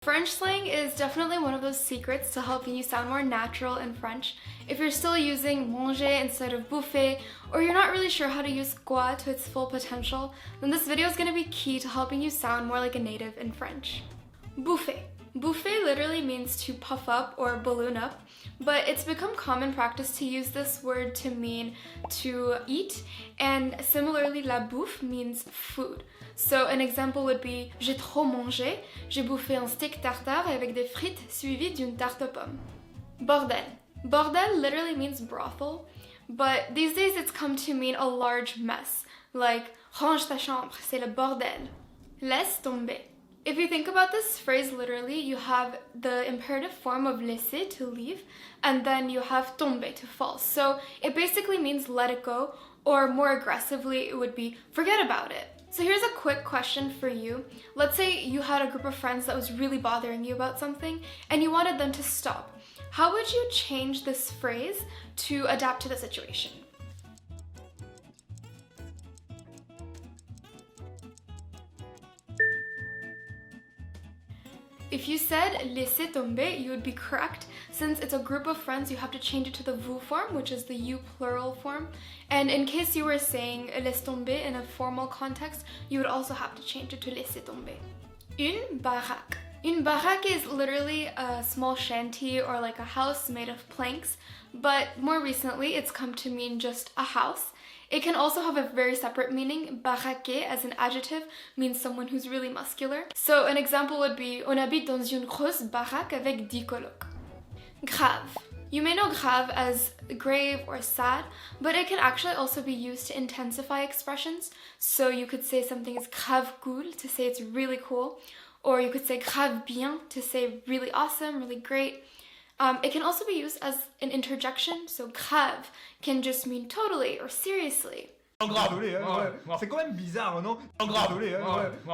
French slang is definitely one of those secrets to helping you sound more natural in French. If you're still using manger instead of bouffer, or you're not really sure how to use quoi to its full potential, then this video is going to be key to helping you sound more like a native in French. Bouffer. Bouffer literally means to puff up or balloon up, but it's become common practice to use this word to mean to eat, and similarly la bouffe means food. So an example would be j'ai trop mangé, j'ai bouffé un steak tartare avec des frites suivi d'une tarte aux pommes. Bordel. Bordel literally means brothel, but these days it's come to mean a large mess, like range ta chambre, c'est le bordel. Laisse tomber. If you think about this phrase literally, you have the imperative form of laisser, to leave, and then you have tomber, to fall. So it basically means let it go, or more aggressively, it would be forget about it. So here's a quick question for you. Let's say you had a group of friends that was really bothering you about something, and you wanted them to stop. How would you change this phrase to adapt to the situation? If you said laisser tomber, you would be correct. Since it's a group of friends, you have to change it to the vous form, which is the you plural form. And in case you were saying laisse tomber in a formal context, you would also have to change it to laisser tomber. Une baraque. Une baraque is literally a small shanty or like a house made of planks, but more recently it's come to mean just a house. It can also have a very separate meaning. Baraquer as an adjective means someone who's really muscular. So an example would be on habite dans une grosse baraque avec 10 colocs. Grave. You may know grave as grave or sad, but it can actually also be used to intensify expressions. So you could say something is grave cool to say it's really cool, or you could say grave bien to say really awesome, really great. It can also be used as an interjection, so grave can just mean totally or seriously. C'est quand même bizarre, non?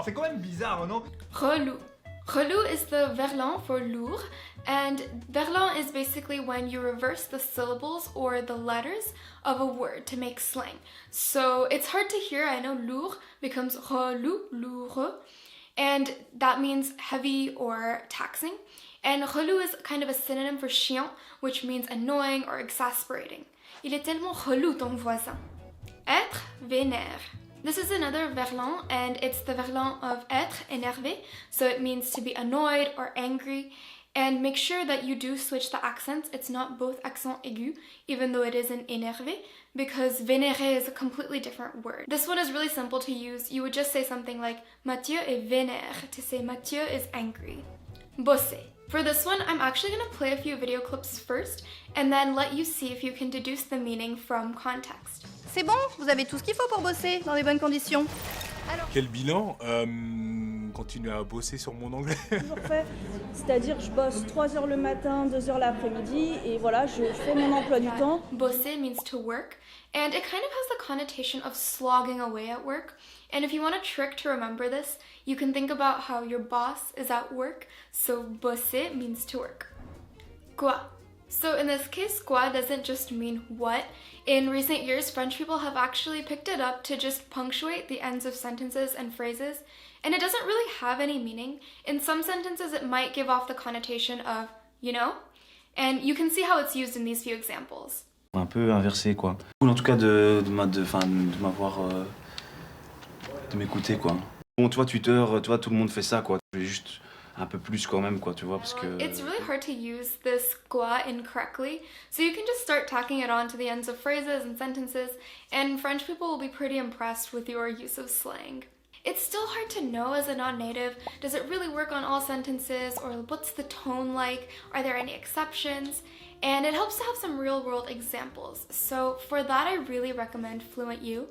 C'est quand même bizarre, non? Chelou. Chelou is the verlan for lourd, and verlan is basically when you reverse the syllables or the letters of a word to make slang. So it's hard to hear, I know lourd becomes relou, lourd, and that means heavy or taxing. And relou is kind of a synonym for chiant, which means annoying or exasperating. Il est tellement relou ton voisin. Être vénère. This is another verlan, and it's the verlan of être, énervé, so it means to be annoyed or angry. And make sure that you do switch the accents. It's not both accent aigu, even though it is an énervé, because vénérer is a completely different word. This one is really simple to use. You would just say something like Mathieu est vénère to say Mathieu is angry. Bosser. For this one, I'm actually going to play a few video clips first and then let you see if you can deduce the meaning from context. C'est bon, vous avez tout ce qu'il faut pour bosser dans des bonnes conditions. Alors... Quel bilan Continuer à bosser sur mon anglais. Toujours fait, c'est-à-dire je bosse 3 heures le matin, 2 heures l'après-midi et voilà, je fais mon emploi du temps. Bosser means to work, and it kind of has the connotation of slogging away at work. And if you want a trick to remember this, you can think about how your boss is at work, so bosser means to work. Quoi? So in this case, quoi doesn't just mean what. In recent years, French people have actually picked it up to just punctuate the ends of sentences and phrases, and it doesn't really have any meaning. In some sentences, it might give off the connotation of, you know? And you can see how it's used in these few examples. Un peu inversé, quoi. Cool en tout cas de m'avoir... de m'écouter, quoi. Bon, tu vois, Twitter, tu vois, tout le monde fait ça, quoi. Je vais juste un peu plus quand même, quoi, tu vois, parce que... It's really hard to use this quoi incorrectly, so you can just start tacking it on to the ends of phrases and sentences, and French people will be pretty impressed with your use of slang. It's still hard to know as a non-native, does it really work on all sentences, or what's the tone like, are there any exceptions? And it helps to have some real-world examples. So for that, I really recommend FluentU.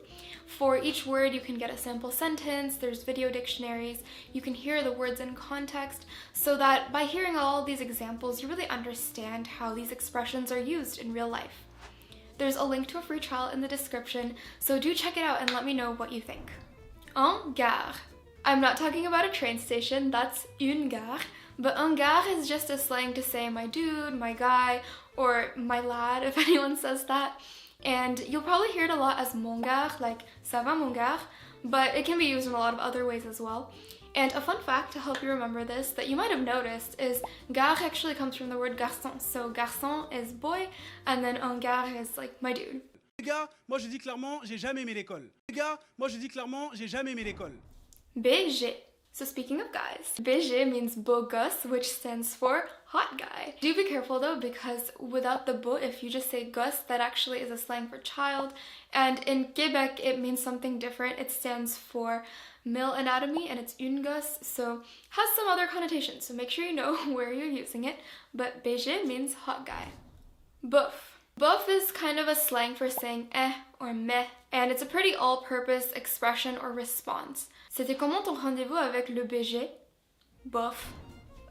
For each word, you can get a sample sentence, there's video dictionaries, you can hear the words in context, so that by hearing all these examples, you really understand how these expressions are used in real life. There's a link to a free trial in the description, so do check it out and let me know what you think. En gare. I'm not talking about a train station, that's une gare, but en gare is just a slang to say my dude, my guy, or my lad if anyone says that. And you'll probably hear it a lot as mon gare, like ça va mon gare, but it can be used in a lot of other ways as well. And a fun fact to help you remember this that you might have noticed is gare actually comes from the word garçon. So garçon is boy, and then un gare is like my dude. Les gars, moi je dis clairement, j'ai jamais aimé l'école. Les gars, moi je dis clairement, j'ai jamais aimé l'école. BG. So speaking of guys, BG means beau gosse, which stands for hot guy. Do be careful though, because without the beau, if you just say gosse, that actually is a slang for child. And in Quebec, it means something different. It stands for male anatomy, and it's une gosse, so has some other connotations. So make sure you know where you're using it. But BG means hot guy. Bouf. Bouf is kind of a slang for saying or meh, and it's a pretty all-purpose expression or response. C'était comment ton rendez-vous avec le BG? Bof.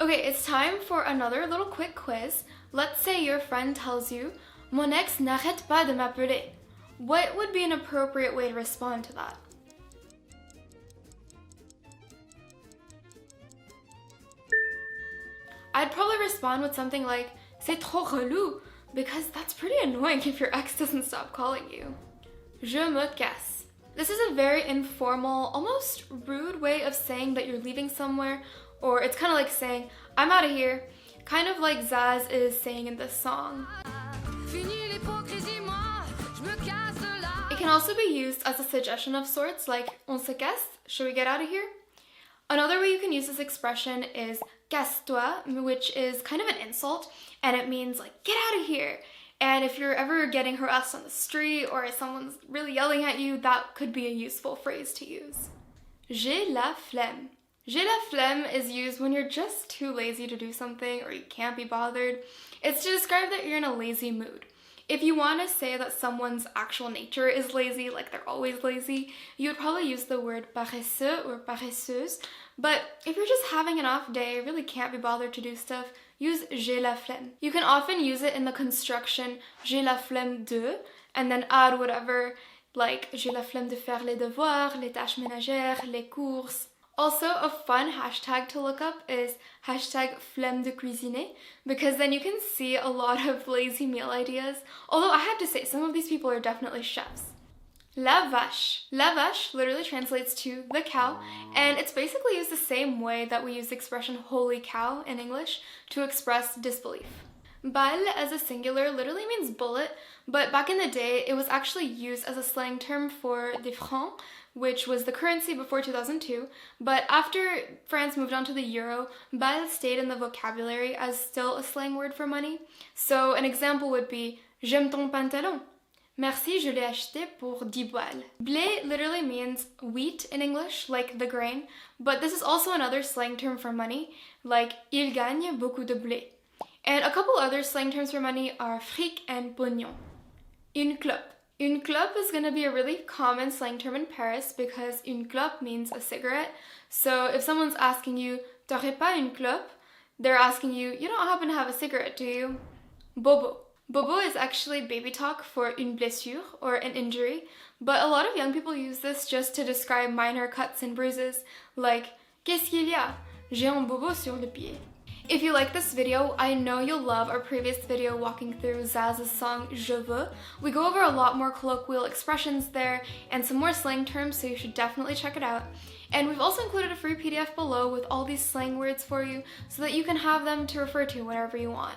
Okay, it's time for another little quick quiz. Let's say your friend tells you, Mon ex n'arrête pas de m'appeler. What would be an appropriate way to respond to that? I'd probably respond with something like, C'est trop relou, because that's pretty annoying if your ex doesn't stop calling you. Je me casse. This is a very informal, almost rude way of saying that you're leaving somewhere, or it's kind of like saying, I'm out of here, kind of like Zaz is saying in this song. It can also be used as a suggestion of sorts, like, on se casse, should we get out of here? Another way you can use this expression is casse-toi, which is kind of an insult, and it means like, get out of here. And if you're ever getting harassed on the street or if someone's really yelling at you, that could be a useful phrase to use. J'ai la flemme. J'ai la flemme is used when you're just too lazy to do something or you can't be bothered. It's to describe that you're in a lazy mood. If you want to say that someone's actual nature is lazy, like they're always lazy, you would probably use the word paresseux or paresseuse. But if you're just having an off day, really can't be bothered to do stuff, use j'ai la flemme. You can often use it in the construction j'ai la flemme de, and then add whatever, like j'ai la flemme de faire les devoirs, les tâches ménagères, les courses. Also, a fun hashtag to look up is hashtag flemme de cuisiner, because then you can see a lot of lazy meal ideas. Although I have to say, some of these people are definitely chefs. La vache. La vache literally translates to the cow, and it's basically used the same way that we use the expression holy cow in English to express disbelief. Balle as a singular literally means bullet, but back in the day it was actually used as a slang term for des francs, which was the currency before 2002, but after France moved on to the euro, balle stayed in the vocabulary as still a slang word for money. So an example would be j'aime ton pantalon. Merci, je l'ai acheté pour 10 balles. Blé literally means wheat in English, like the grain, but this is also another slang term for money, like il gagne beaucoup de blé. And a couple other slang terms for money are fric and pognon. Une clope. Une clope is going to be a really common slang term in Paris because une clope means a cigarette. So if someone's asking you, t'aurais pas une clope? They're asking you, you don't happen to have a cigarette, do you? Bobo. Bobo is actually baby talk for une blessure or an injury, but a lot of young people use this just to describe minor cuts and bruises, like qu'est-ce qu'il y a? J'ai un bobo sur le pied. If you like this video, I know you'll love our previous video walking through Zaz's song Je veux. We go over a lot more colloquial expressions there and some more slang terms, so you should definitely check it out. And we've also included a free PDF below with all these slang words for you so that you can have them to refer to whenever you want.